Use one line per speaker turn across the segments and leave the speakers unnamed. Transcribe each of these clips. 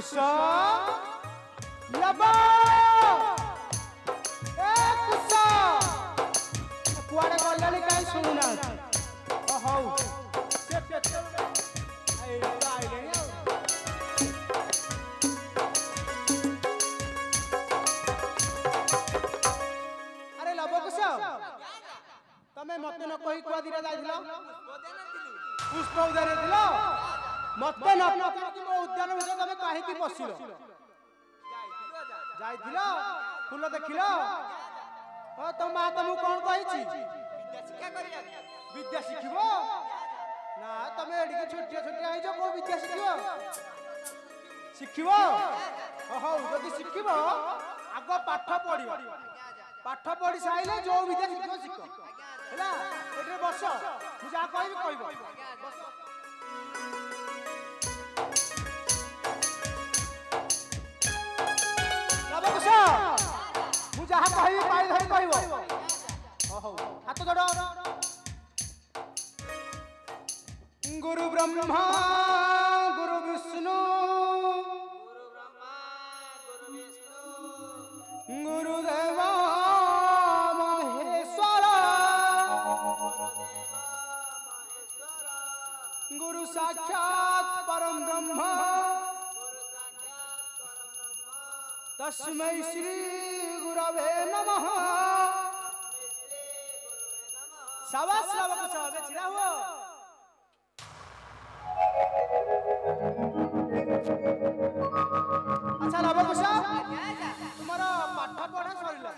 कुश लबा ए कुश कुआड़े गले कहीं शुणुना हौ अरे लबो कुश तमें मत न कही कुआ दीरा जाइथिलो पुष्प उद्यान दिलो मते न कि मो उद्यान विषय तमें काहे की पसिलो जाइथिलो फूल देखिलो ओ तो मां तुमको कोन कहिछि विद्या शिक्षा करिया विद्या शिखिबो ना तमें एडी के छोटिया छोटिया आइजो को विद्या शिखिबो शिखिबो हो जदी शिखिबो आगो पाठ पढिबो पाठ पढि साइले जो विद्या शिखिबो शिखो हैला एटे बस मु जा कहबो मु जहा कहबी पाई धरि कहबो हो हाथ जोड़ गुरु ब्रह्मा गुरु विष्णु गुरुदेव महेश्वर गुरु साक्षात परम ब्रह्म तस्मै श्री गुरवे नमः शाबाश श्रावक साहब छिड़ा हुआ अच्छा लाभक साहब तुम्हारा पाठ पढ़ा सरिला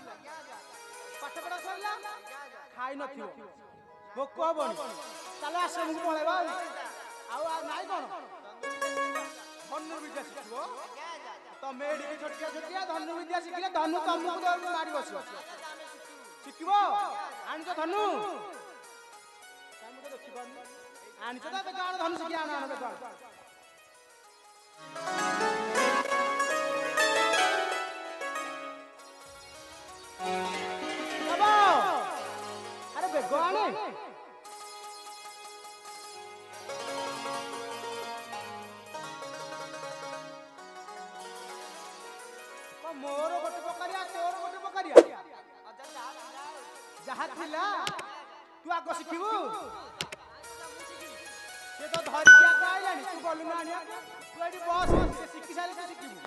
खाई नथियो भोक हबनी ताले आश्रम को पळेबा आ नाइ कोन धनु विद्या शिखिबो तमे एडी के छोटिया छोटिया धनु विद्या शिखिले धनु तुमको मारी बसो शिखिबो आनि तो धनु तुमको देखि पानी आनि तो बे गाण धनु शिखि आना बे गाण बाबा अरे बे गाणे मोर गोटे पकारिया तोर गोटे पकारिया जहा थिला तू आगो शिखिबू से तो धरि के आगो आइलानी तू बोलु ना आनिया तू एडी बस से शिखि साले तू शिखिबू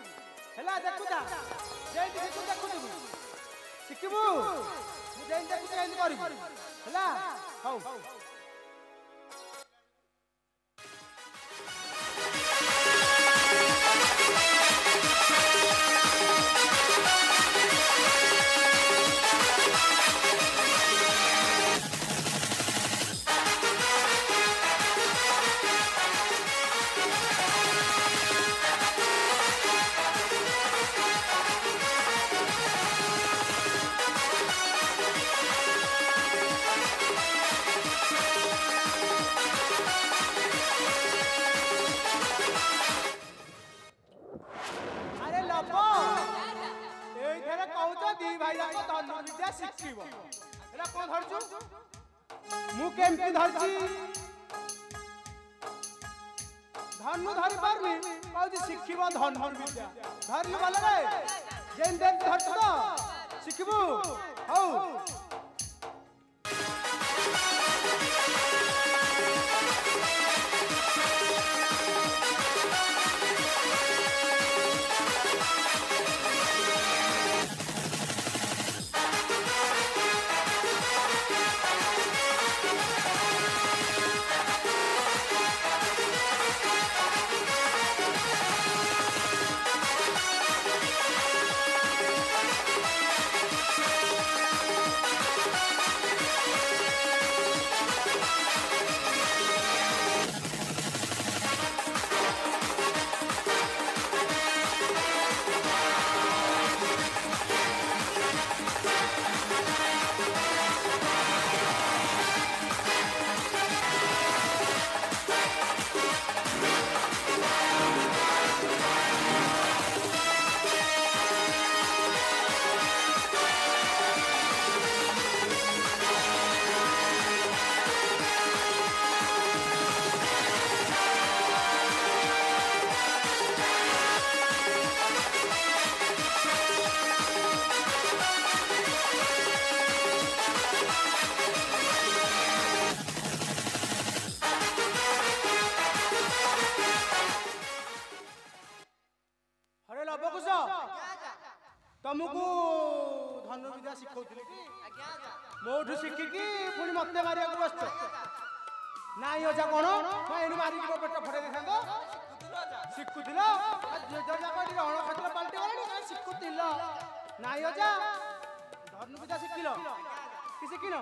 हैला देखु जा जेंति तू देखु तू शिखिबू मु जेंति देखु जेंति करिबू हैला हौ धनु धरि पारबी कहू शिखिबो धनु विद्या धरलु भल रे जेन देन धरछ तो शिखिबू हौ ଲବକୁଶ ତମକୁ ଧନୁବିଦ୍ୟା ଶିଖଉଥିଲି କି ମୋଠୁ ଶିଖିକି ପୁଣି ମତେ ମାରିବାକୁ ବସିଛ ନାଇଁ ଅଜା କଣ ଏଣୁ ମାରିକି ମୋ ପେଟ ଫଟେଇ ଦେଇଥାନ୍ତ ଶିଖୁଥିଲ ରଣକ୍ଷେତ୍ର ପାଲଟି ଗଲାଣି ଶିଖୁଥିଲ ନାଇଁ ଅଜା ଧନୁବିଦ୍ୟା ଶିଖିଲ କି ଶିଖିନ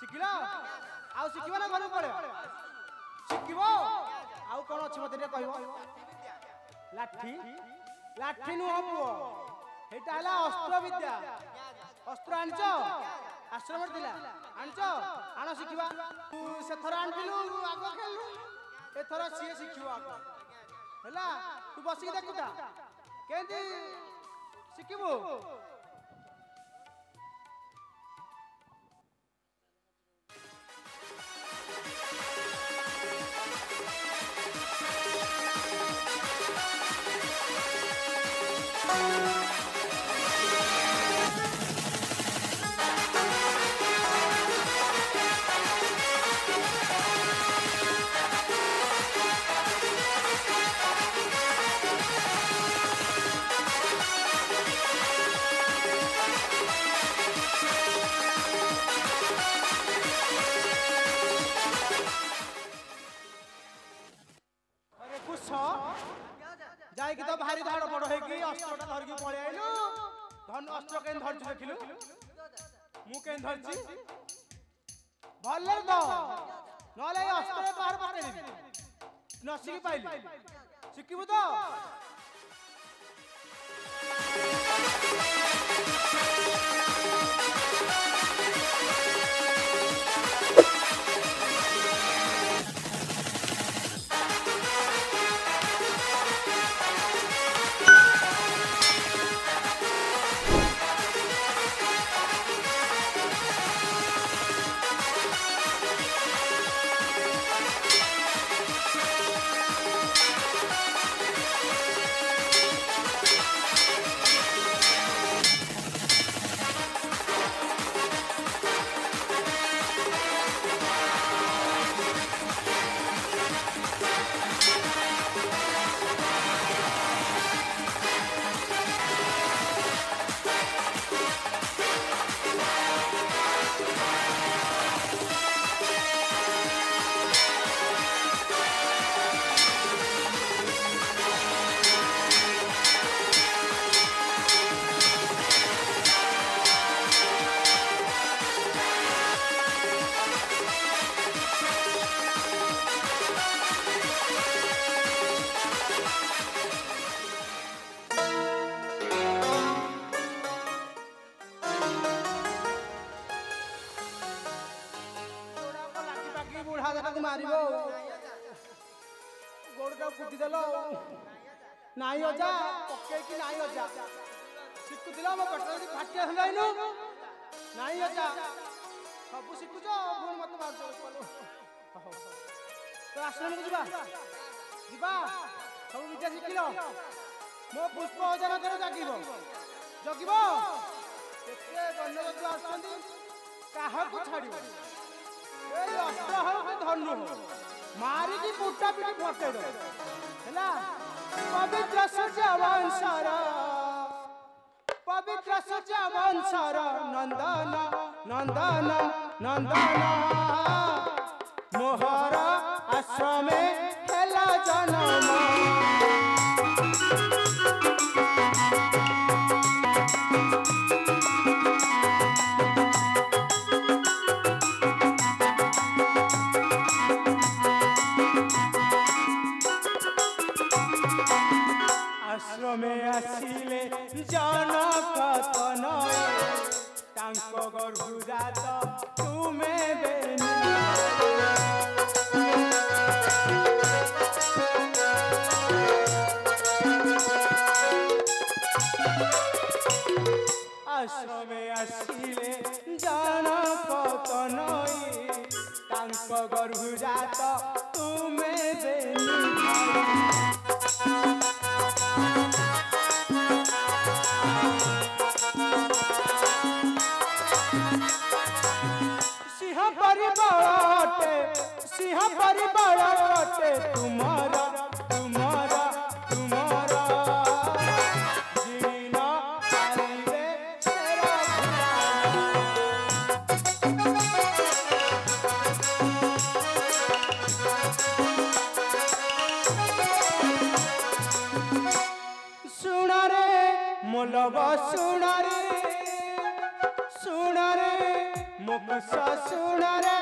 ଶିଖିଲ ଆଉ ଶିଖିବ ନା ଘରକୁ ପଳେଇବ ଶିଖିବ ଆଉ କଣ ଅଛି ମତେ ଟିକେ କହିବ ଲାଠି ଲାଠି ନୁହଁ ପୁଅ ଏଇଟା ହେଲା ଅସ୍ତ୍ର ବିଦ୍ୟା ଅସ୍ତ୍ର ଆଣିଛ ଆଶ୍ରମରେ ଥିଲା ଆଣିଛ ଆଣ ଶିଖିବା ତୁ ସେଥର ଆଣିଥିଲୁ ଆଗ ଖେଳିଲୁ ଏଥର ସିଏ ଶିଖିବ ଆଗ ହେଲା ତୁ ବସିକି ଦେଖୁଥା କେମିତି ଶିଖିବୁ ଯାଇକି ତ ଭାରି ଧାଡ଼ ବଡ଼ ହେଇକି ଅସ୍ତ୍ରଟା ଧରିକି ପଳେଇ ଆଇଲୁ ଅସ୍ତ୍ର କେମିତି ଧରିଛୁ ଦେଖିଲୁ ମୁଁ କେମିତି ଧରିଛି ଭଲରେ ତ ନହେଲେ ଏଇ ଅସ୍ତ୍ର ବାହାର ପକେଇଦେବି ନ ଶିଖି ପାଇଲି ଶିଖିବୁ ତ ମାରିବ ଗୋଡ଼ଟା କୁଟିଦେଲ ନାଇଁ ଅଜା ପକେଇକି ନାଇଁ ଅଜା ଶିଖୁଥିଲ ମୋ ପେଟ ଯଦି ଫାଟି ଆସିଲାଇନୁ ନାଇଁ ଅଜା ସବୁ ଶିଖୁଛ ପୁଣି ମତେ ମାରୁଛ ତ ଆଶ୍ରମକୁ ଯିବା ଯିବା ସବୁ ବିଦ୍ୟା ଶିଖିଲ ମୋ ପୁଷ୍ପ ଅଜାନକର ଜଗିବ ଜଗିବ କେତେ ବନ୍ୟଜନ୍ତୁ ଆସୁଛନ୍ତି କାହାକୁ ଛାଡ଼ିବ এই অস্ত্র হচ্ছে ধনু মারিকি পুটা পিটি ফটাই দেব হেলা পবিত্র সূর্য বংশর নন্দন নন্দন নন্দন মোহর আশ্রমে হেলা জন্ম आश्रमे आसिले जनक तनय तांको गर्भजात तुमे बेनी आश्रमे आसिले जनक तनय तांको गर्भजात तुमे बेनी सिंह परिबल तुमरा तुमरा तुमरा मोलबा सुना रे मुकसा सुना रे